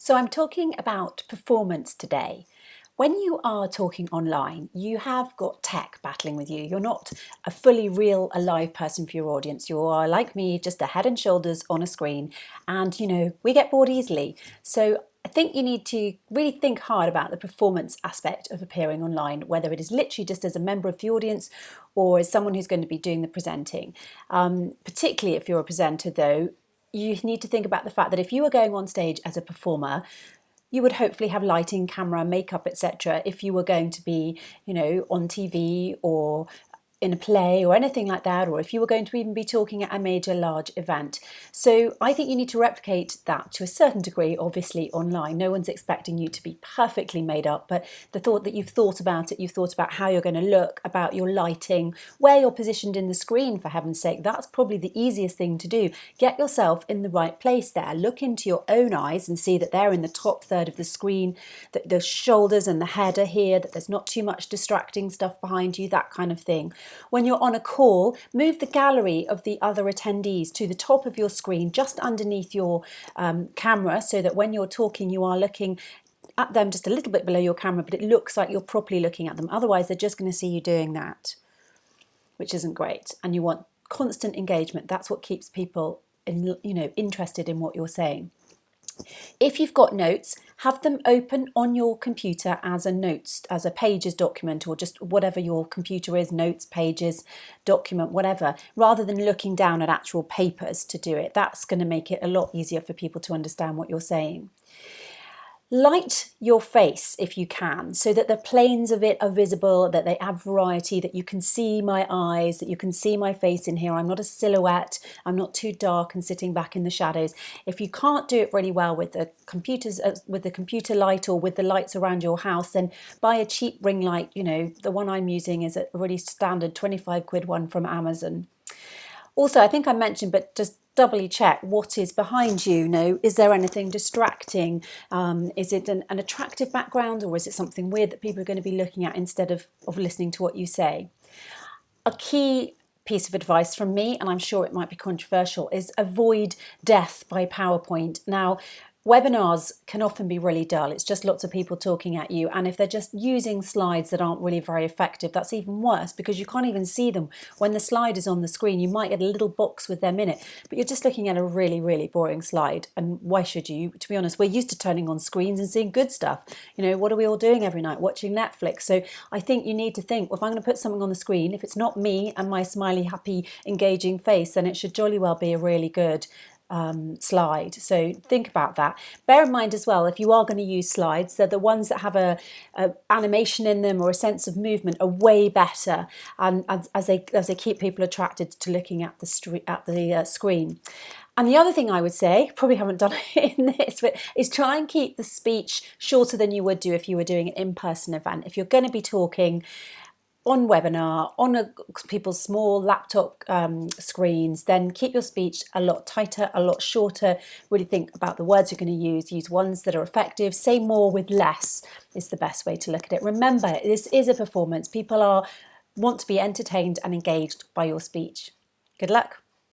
So I'm talking about performance today. When you are talking online, you have got tech battling with you. You're not a fully real, alive person for your audience. You are, like me, just a head and shoulders on a screen. And, we get bored easily. So I think you need to really think hard about the performance aspect of appearing online, whether it is literally just as a member of the audience or as someone who's going to be doing the presenting. Particularly if you're a presenter, though, you need to think about the fact that if you were going on stage as a performer, you would hopefully have lighting, camera, makeup, etc. If you were going to be, on TV or in a play or anything like that, or if you were going to even be talking at a major large event. So I think you need to replicate that to a certain degree, obviously online. No one's expecting you to be perfectly made up, but the thought that you've thought about it, you've thought about how you're going to look, about your lighting, where you're positioned in the screen, for heaven's sake, that's probably the easiest thing to do. Get yourself in the right place there. Look into your own eyes and see that they're in the top third of the screen, that the shoulders and the head are here, that there's not too much distracting stuff behind you, that kind of thing. When you're on a call, move the gallery of the other attendees to the top of your screen, just underneath your camera, so that when you're talking, you are looking at them just a little bit below your camera, but it looks like you're properly looking at them. Otherwise, they're just going to see you doing that, which isn't great. And you want constant engagement. That's what keeps people interested in what you're saying. If you've got notes, have them open on your computer as a pages document, or just whatever your computer is, notes, pages, document, whatever, rather than looking down at actual papers to do it. That's going to make it a lot easier for people to understand what you're saying. Light your face if you can, so that the planes of it are visible, that they add variety, that you can see my eyes, that you can see my face in here. I'm not a silhouette, I'm not too dark and sitting back in the shadows. If you can't do it really well with the computer light or with the lights around your house, then buy a cheap ring light. The one I'm using is a really standard 25 quid one from Amazon. Also, I think I mentioned, but just doubly check what is behind you. Is there anything distracting? Is it an attractive background, or is it something weird that people are going to be looking at instead of listening to what you say? A key piece of advice from me, and I'm sure it might be controversial, is avoid death by PowerPoint. Now, webinars can often be really dull. It's just lots of people talking at you. And if they're just using slides that aren't really very effective, that's even worse, because you can't even see them. When the slide is on the screen, you might get a little box with them in it, but you're just looking at a really, really boring slide. And why should you? To be honest, we're used to turning on screens and seeing good stuff. What are we all doing every night? Watching Netflix. So I think you need to think, well, if I'm going to put something on the screen, if it's not me and my smiley, happy, engaging face, then it should jolly well be a really good slide. So think about that. Bear in mind as well, if you are going to use slides, they're the ones that have a animation in them or a sense of movement are way better, and as they keep people attracted to looking at the screen. And the other thing I would say, probably haven't done it in this, but is try and keep the speech shorter than you would do if you were doing an in-person event. If you're going to be talking on webinar, on people's small laptop screens, then keep your speech a lot tighter, a lot shorter. Really think about the words you're going to use. Use ones that are effective. Say more with less is the best way to look at it. Remember, this is a performance. People want to be entertained and engaged by your speech. Good luck.